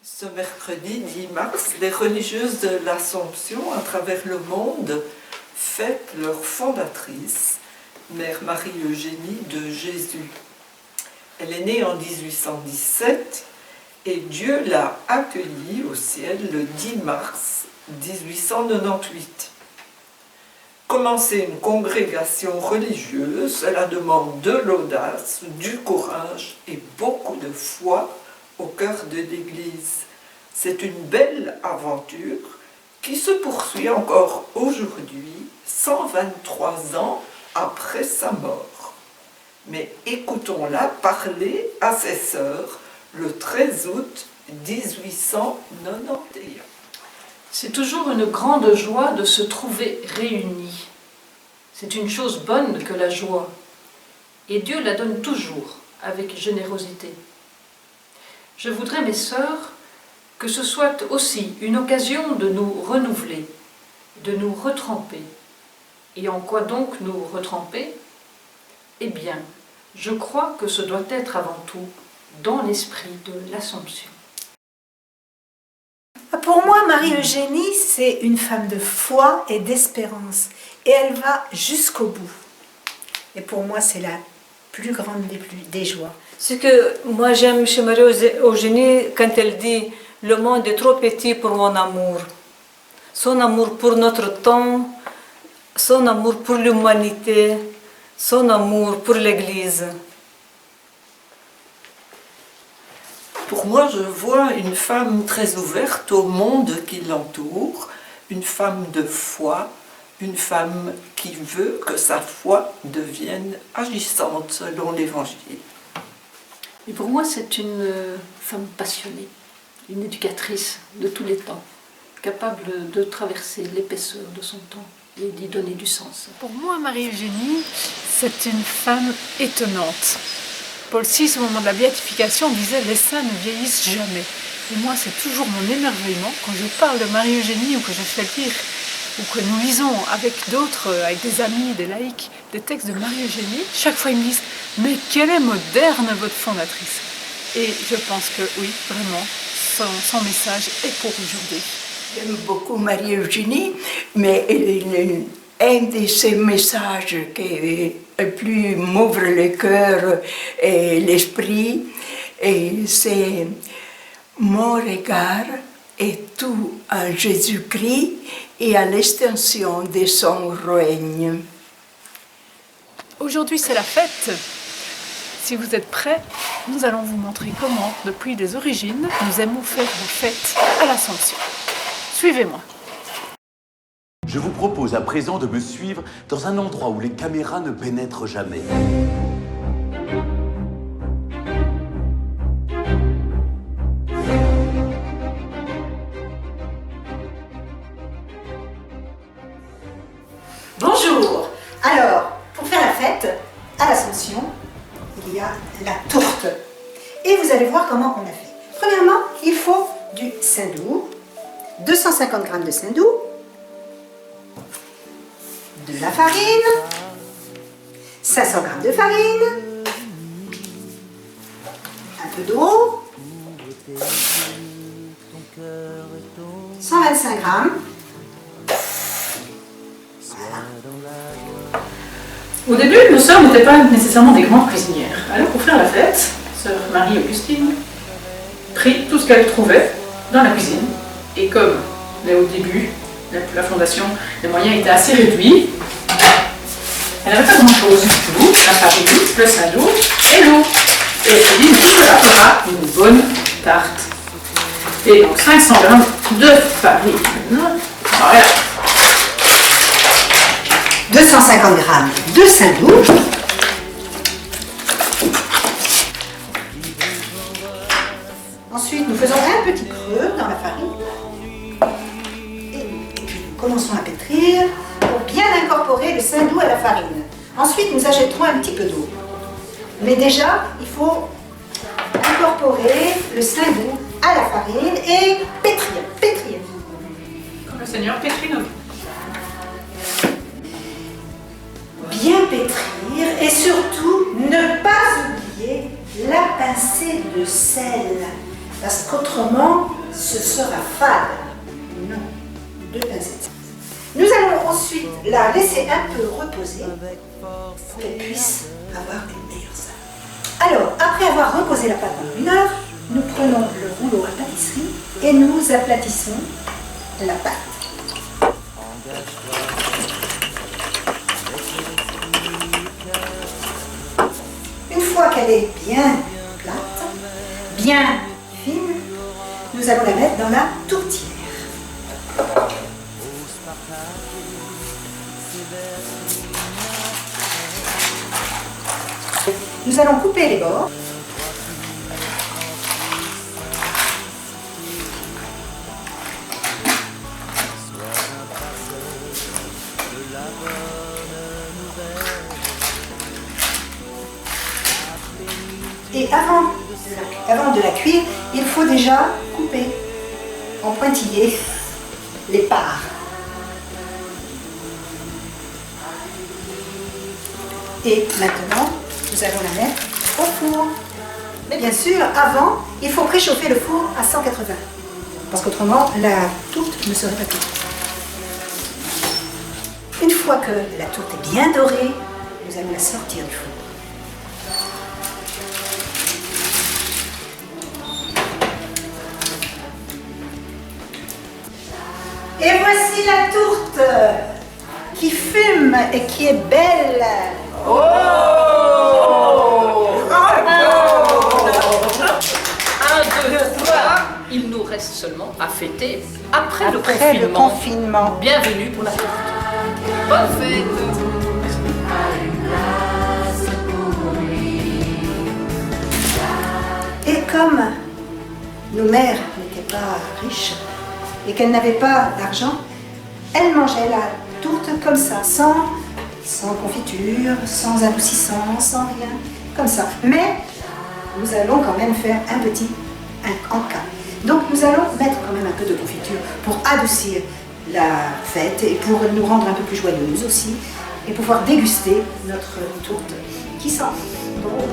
Ce mercredi 10 mars, les religieuses de l'Assomption à travers le monde fêtent leur fondatrice, Mère Marie-Eugénie de Jésus. Elle est née en 1817 et Dieu l'a accueillie au ciel le 10 mars 1898. Commencer une congrégation religieuse, cela demande de l'audace, du courage et beaucoup de foi au cœur de l'Église. C'est une belle aventure qui se poursuit encore aujourd'hui, 123 ans après sa mort. Mais écoutons-la parler à ses sœurs le 13 août 1891. C'est toujours une grande joie de se trouver réunis. C'est une chose bonne que la joie, et Dieu la donne toujours avec générosité. Je voudrais, mes sœurs, que ce soit aussi une occasion de nous renouveler, de nous retremper. Et en quoi donc nous retremper? Eh bien, je crois que ce doit être avant tout dans l'esprit de l'Assomption. Pour moi, Marie-Eugénie, c'est une femme de foi et d'espérance. Et elle va jusqu'au bout. Et pour moi, c'est la plus grande des joies. Ce que moi j'aime chez Marie-Eugénie, quand elle dit « Le monde est trop petit pour mon amour ». Son amour pour notre temps, son amour pour l'humanité, son amour pour l'Église. Pour moi, je vois une femme très ouverte au monde qui l'entoure, une femme de foi, une femme qui veut que sa foi devienne agissante selon l'Évangile. Et pour moi, c'est une femme passionnée, une éducatrice de tous les temps, capable de traverser l'épaisseur de son temps et d'y donner du sens. Pour moi, Marie-Eugénie, c'est une femme étonnante. Paul VI, au moment de la béatification, disait « Les saints ne vieillissent jamais ». Et moi, c'est toujours mon émerveillement quand je parle de Marie-Eugénie ou que je fais lire ou que nous lisons avec d'autres, avec des amis, des laïcs, des textes de Marie-Eugénie. Chaque fois, ils me disent « Mais quelle est moderne votre fondatrice !» Et je pense que oui, vraiment, son message est pour aujourd'hui. J'aime beaucoup Marie-Eugénie, mais un de ses messages qui le plus m'ouvre le cœur et l'esprit, c'est « Mon regard est tout à Jésus-Christ et à l'extension de son règne ». Aujourd'hui, c'est la fête. Si vous êtes prêts, nous allons vous montrer comment, depuis les origines, nous aimons faire vos fêtes à l'Assomption. Suivez-moi. Je vous propose à présent de me suivre dans un endroit où les caméras ne pénètrent jamais. Bonjour. Alors, pour faire la fête à l'Assomption, il y a la tourte. Et vous allez voir comment on a fait. Premièrement, il faut du saindoux, 250 g de saindoux, de la farine, 500 g de farine, un peu d'eau, 125 g. Au début, nos sœurs n'étaient pas nécessairement des grandes cuisinières. Alors pour faire la fête, sœur Marie-Augustine prit tout ce qu'elle trouvait dans la cuisine. Et comme au début, la fondation, les moyens étaient assez réduits, elle n'avait pas grand-chose du tout, la farine, le saindoux et l'eau. Et elle s'est dit, tout cela fera une bonne tarte. Et donc 500 g de farine. Voilà. 250 g de saindoux, ensuite nous faisons un petit creux dans la farine et puis nous commençons à pétrir pour bien incorporer le saindoux à la farine. Ensuite nous achèterons un petit peu d'eau, mais déjà il faut incorporer le saindoux à la farine et pétrir. Comme le Seigneur pétrit nos vies. Bien pétrir et surtout ne pas oublier la pincée de sel, parce qu'autrement ce sera fade. Non, 2 pincettes. Nous allons ensuite la laisser un peu reposer pour qu'elle puisse avoir une meilleure saveur. Alors, après avoir reposé la pâte pendant 1 heure, nous prenons le rouleau à pâtisserie et nous aplatissons la pâte. Une fois qu'elle est bien plate, bien fine, nous allons la mettre dans la tourtière. Nous allons couper les bords. Et avant de la cuire, il faut déjà couper en pointillés les parts. Et maintenant, nous allons la mettre au four. Mais bien sûr, avant, il faut préchauffer le four à 180. Parce qu'autrement, la tourte ne serait pas cuite. Une fois que la tourte est bien dorée, nous allons la sortir du four. Et voici la tourte qui fume et qui est belle. Oh! Un, deux, trois. Il nous reste seulement à fêter après le confinement. Bienvenue pour la fête. Bonne fête. Et comme nos mères n'étaient pas riches et qu'elles n'avaient pas d'argent, elles mangeaient la tourte comme ça, sans confiture, sans adoucissant, sans rien, comme ça. Mais nous allons quand même faire un petit encas. Donc nous allons mettre quand même un peu de confiture pour adoucir la fête et pour nous rendre un peu plus joyeuses aussi et pouvoir déguster notre tourte qui sent bon.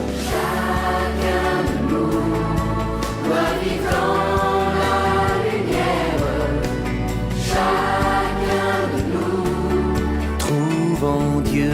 Trouve en Dieu